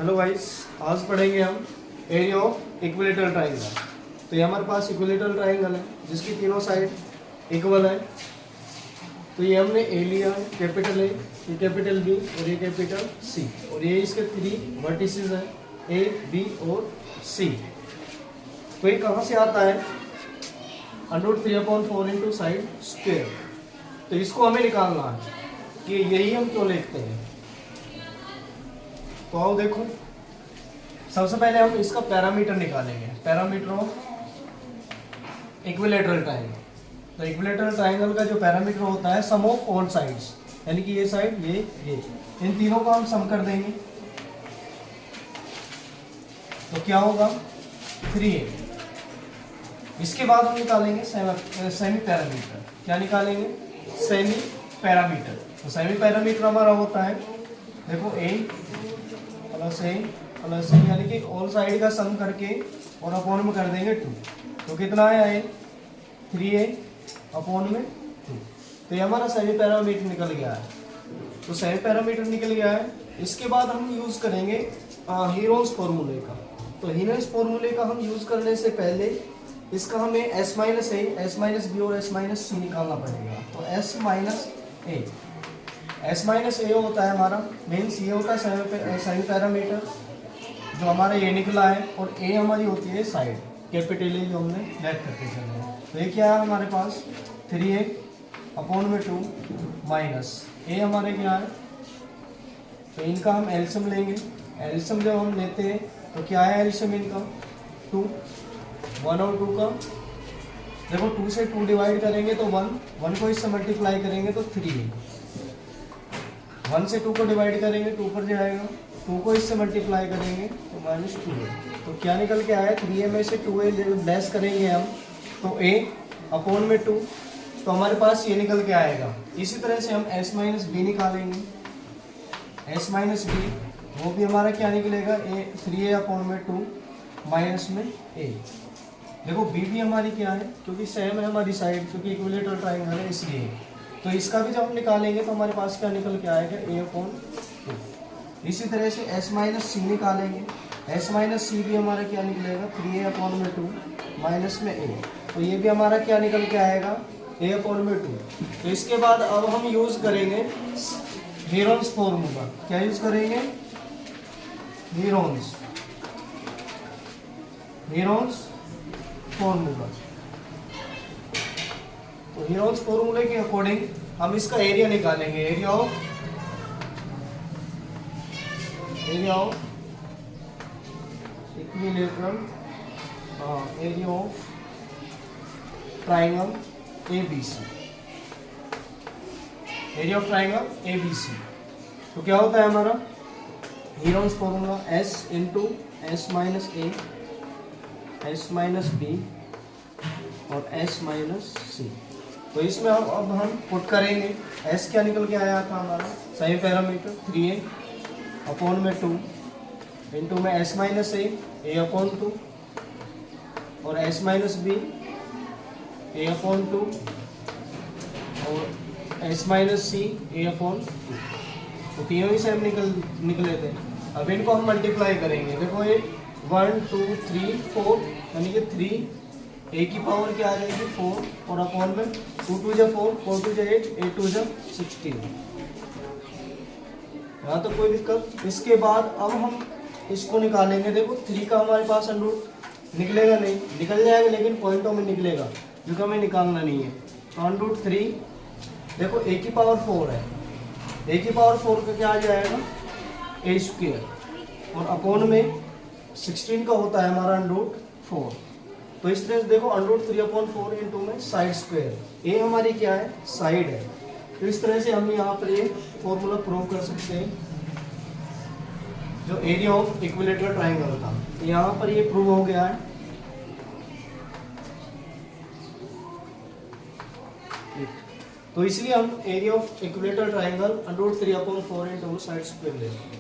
Hello guys, आज पढ़ेंगे हम एरिया ऑफ इक्विलेटरल ट्राइंगल। तो ये हमारे पास इक्विलेटरल ट्राइंगल है जिसकी तीनों साइड इक्वल है। तो ये हमने ए लिया है, कैपिटल ए, ये कैपिटल बी और ये कैपिटल सी, और ये इसके 3 वर्टिसेस हैं, ए बी और सी। तो ये कहाँ से आता है? √3/4 इंटू साइड स्क्वेयर। तो इसको हमें निकालना है कि यही हम क्यों लिखते हैं। तो आओ देखो, सबसे पहले हम इसका पैरामीटर निकालेंगे, पैरामीटर ऑफ इक्विलेटरल ट्रायंगल। तो इक्विलेटरल ट्रायंगल का जो पैरामीटर होता है सम ऑफ ऑल साइड्स, यानी कि ये साइड ये इन तीनों को हम सम कर देंगे तो क्या होगा 3a। इसके बाद हम निकालेंगे सेमी पैरामीटर। क्या निकालेंगे? Semi parameter. तो सेमी पैरामीटर हमारा होता है, देखो a प्लस ए प्लस ए, यानी कि ऑल साइड का सम करके और अपॉन में कर देंगे 2। तो कितना आया है? 3a अपॉन में 2। तो ये हमारा सेमी पैरामीटर निकल गया है। तो सेमी पैरामीटर निकल गया है। इसके बाद हम यूज करेंगे हीरोन्स फॉर्मूले का। तो हीरोन्स फॉर्मूले का हम यूज करने से पहले इसका हमें s minus A, s minus B और s माइनस सी निकालना पड़ेगा। तो s minus A, s minus ए होता है हमारा मीन्स ये होता है सेमी पैरामीटर जो हमारा ये निकला है, और a हमारी होती है साइड कैपिटल ए जो हमने लेट करके चले हैं। तो ये क्या है हमारे पास 3a अपॉन में 2 माइनस a हमारे क्या है। तो इनका हम एलसीएम लेंगे। एलसीएम जब हम लेते हैं तो क्या है एलसीएम इनका 2, 1 और 2 का। देखो 2 से 2 डिवाइड करेंगे तो 1 को इससे मल्टीप्लाई करेंगे तो 3a। 1 से 2 को डिवाइड करेंगे 2 पर जाएगा, 2 को इससे मल्टीप्लाई करेंगे तो -2a। तो क्या निकल के आया 3a में से 2a लेस करेंगे हम तो a अपॉन में 2। तो हमारे पास ये निकल के आएगा। इसी तरह से हम s माइनस बी निकालेंगे। s माइनस बी वो भी हमारा क्या निकलेगा 3a अपॉन में 2 माइनस में a। देखो b भी हमारी क्या है, क्योंकि सेम है हमारी साइड, क्योंकि इक्विलेटरल ट्रायंगल है इसलिए। तो इसका भी जब हम निकालेंगे तो हमारे पास क्या निकल के आएगा a अपॉन 2। इसी तरह से s माइनस सी निकालेंगे। s माइनस सी भी हमारा क्या निकलेगा 3a अपॉन में 2 माइनस में a। तो ये भी हमारा क्या निकल के आएगा a अपॉन में 2। तो इसके बाद अब हम यूज करेंगे हीरोन्स फॉर्मूला। क्या यूज करेंगे? Heron's formula. तो हीरोन्स फॉर्मूले के अकॉर्डिंग हम इसका एरिया निकालेंगे। Area of equilateral area of triangle ABC। Area of triangle ABC। तो क्या होता है हमारा Heron's formula s into s minus A, s minus B और s माइनस सी। तो इसमें अब हम पुट करेंगे। s क्या निकल के आया था हमारा सेमी पैरामीटर 3a अपॉन में 2 इंटू में s माइनस ए अपॉन 2 और s minus B a upon 2 और s minus C a upon 2। तो तीनों ही सेम निकले थे। अब इनको हम मल्टीप्लाई करेंगे। देखो ये 1 2 3 4, यानी कि 3 a की पावर क्या आ जाएगी 4 और अपॉन में 2 2 जा 4, 4 2 जा 8, 8 2 जा 16। यहाँ तो कोई दिक्कत। इसके बाद अब हम इसको निकालेंगे। देखो 3 का हमारे पास √, निकलेगा नहीं, निकल जाएगा लेकिन पॉइंटों में निकलेगा क्योंकि हमें निकालना नहीं है। तो √3 देखो a की पावर 4 है, a की पावर 4 का क्या आ जाएगा a स्क्वायर, और अपॉन में 16 का होता है हमारा √4। तो इस तरह से देखो √3/4 इंटू में साइड स्क्वायर, a हमारी क्या है साइड है। तो इस तरह से हम यहाँ पर ये फॉर्मूला प्रूव कर सकते हैं जो एरिया ऑफ इक्विलेटरल ट्रायंगल था। यहाँ पर ये प्रूव हो गया है। तो इसलिए हम area of equilateral triangle √3/4 into side square लेते हैं।